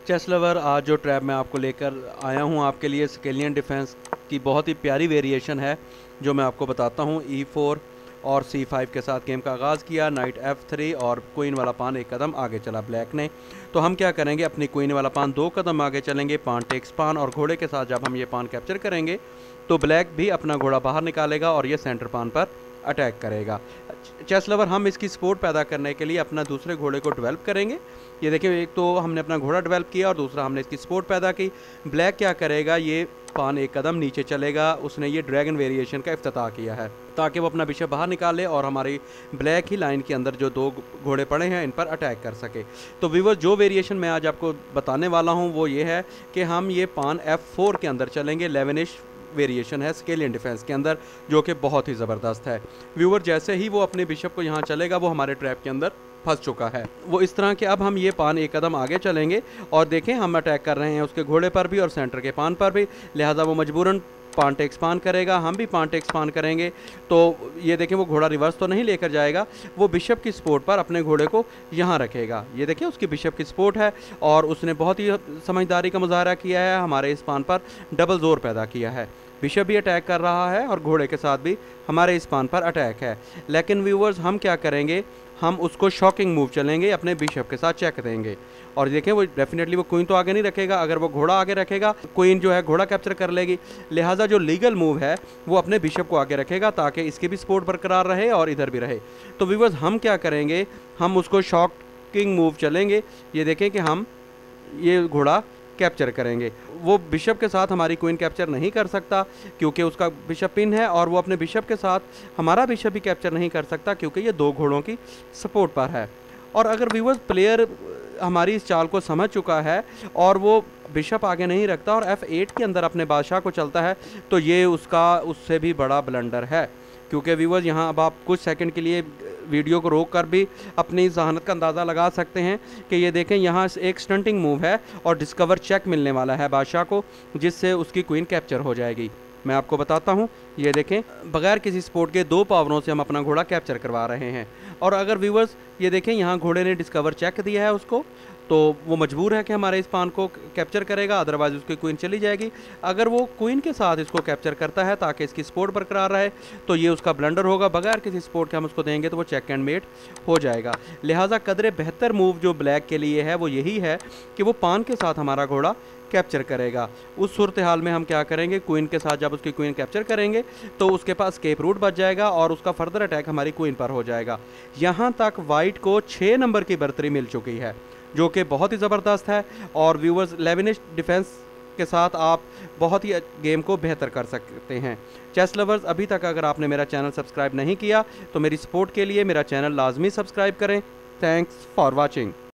Chess lover, आज जो trap मैं आपको लेकर आया हूँ आपके लिए स्केलियन डिफेंस की बहुत ही प्यारी वेरिएशन है जो मैं आपको बताता हूँ। E4 और C5 के साथ गेम का आगाज़ किया, नाइट F3 और क्वीन वाला पान एक कदम आगे चला ब्लैक ने। तो हम क्या करेंगे, अपनी क्वीन वाला पान 2 कदम आगे चलेंगे, पान टेक्स पान, और घोड़े के साथ जब हम ये पान कैप्चर करेंगे तो ब्लैक भी अपना घोड़ा बाहर निकालेगा और ये सेंटर पान पर अटैक करेगा। चेस लवर, हम इसकी सपोर्ट पैदा करने के लिए अपना दूसरे घोड़े को डेवलप करेंगे। ये देखिए, एक तो हमने अपना घोड़ा डेवलप किया और दूसरा हमने इसकी सपोर्ट पैदा की। ब्लैक क्या करेगा, ये पान एक कदम नीचे चलेगा, उसने ये ड्रैगन वेरिएशन का इफ्तिताह किया है ताकि वो अपना बिशप बाहर निकाले और हमारी ब्लैक ही लाइन के अंदर जो 2 घोड़े पड़े हैं इन पर अटैक कर सके। तो व्यूअर्स, जो वेरिएशन मैं आज आपको बताने वाला हूँ वो ये है कि हम ये पान F4 के अंदर चलेंगे। 11ish वेरिएशन है स्केलियन डिफेंस के अंदर, जो कि बहुत ही ज़बरदस्त है। व्यूअर, जैसे ही वो अपने बिशप को यहाँ चलेगा वो हमारे ट्रैप के अंदर फंस चुका है। वो इस तरह के, अब हम ये पान एक कदम आगे चलेंगे और देखें हम अटैक कर रहे हैं उसके घोड़े पर भी और सेंटर के पान पर भी, लिहाजा वो मजबूरन पान टेक्स पान करेगा, हम भी पान टेक्स पान करेंगे। तो ये देखें, वो घोड़ा रिवर्स तो नहीं लेकर जाएगा, वो बिशप की सपोर्ट पर अपने घोड़े को यहाँ रखेगा। ये देखें, उसकी बिशप की सपोर्ट है और उसने बहुत ही समझदारी का मुजाहरा किया है, हमारे इस पान पर डबल जोर पैदा किया है। बिशप भी अटैक कर रहा है और घोड़े के साथ भी हमारे इस पान पर अटैक है। लेकिन व्यूअर्स, हम क्या करेंगे, हम उसको शॉकिंग मूव चलेंगे, अपने बिशप के साथ चेक देंगे और देखें वो डेफिनेटली वो क्वीन तो आगे नहीं रखेगा, अगर वो घोड़ा आगे रखेगा क्वीन जो है घोड़ा कैप्चर कर लेगी। लिहाजा जो लीगल मूव है वो अपने बिशप को आगे रखेगा ताकि इसकी भी सपोर्ट बरकरार रहे और इधर भी रहे। तो व्यूअर्स, हम क्या करेंगे, हम उसको शॉकिंग मूव चलेंगे। ये देखें कि हम ये घोड़ा कैप्चर करेंगे। वो बिशप के साथ हमारी क्वीन कैप्चर नहीं कर सकता क्योंकि उसका बिशप पिन है, और वो अपने बिशप के साथ हमारा बिशप भी कैप्चर नहीं कर सकता क्योंकि ये 2 घोड़ों की सपोर्ट पर है। और अगर व्यूअर्स, प्लेयर हमारी इस चाल को समझ चुका है और वो बिशप आगे नहीं रखता और F8 के अंदर अपने बादशाह को चलता है, तो ये उसका उससे भी बड़ा ब्लंडर है। क्योंकि व्यूअर्स, यहाँ अब आप कुछ सेकंड के लिए वीडियो को रोक कर भी अपनी जहानत का अंदाज़ा लगा सकते हैं कि ये देखें, यहाँ एक स्टंटिंग मूव है और डिस्कवर चेक मिलने वाला है बादशाह को, जिससे उसकी क्वीन कैप्चर हो जाएगी। मैं आपको बताता हूँ, ये देखें, बगैर किसी सपोर्ट के 2 पावरों से हम अपना घोड़ा कैप्चर करवा रहे हैं। और अगर व्यूअर्स ये देखें, यहाँ घोड़े ने डिस्कवर चेक दिया है उसको, तो वो मजबूर है कि हमारे इस पान को कैप्चर करेगा, अदरवाइज उसकी क्वीन चली जाएगी। अगर वो क्वीन के साथ इसको कैप्चर करता है ताकि इसकी सपोर्ट बरकरार रहे, तो ये उसका ब्लंडर होगा। बगैर किसी सपोर्ट के हम उसको देंगे तो वो चेक एंड मेट हो जाएगा। लिहाजा कदरे बेहतर मूव जो ब्लैक के लिए है वो यही है कि वो पान के साथ हमारा घोड़ा कैप्चर करेगा। उस सूरत हाल में हम क्या करेंगे, क्वीन के साथ जब उसकी क्वीन कैप्चर करेंगे तो उसके पास स्केप रूट बच जाएगा और उसका फर्दर अटैक हमारी क्वीन पर हो जाएगा। यहाँ तक वाइट को 6 नंबर की बढ़तरी मिल चुकी है, जो कि बहुत ही ज़बरदस्त है। और व्यूअर्स, 11ish डिफेंस के साथ आप बहुत ही गेम को बेहतर कर सकते हैं। चेस लवर्स, अभी तक अगर आपने मेरा चैनल सब्सक्राइब नहीं किया तो मेरी सपोर्ट के लिए मेरा चैनल लाजमी सब्सक्राइब करें। Thanks for watching.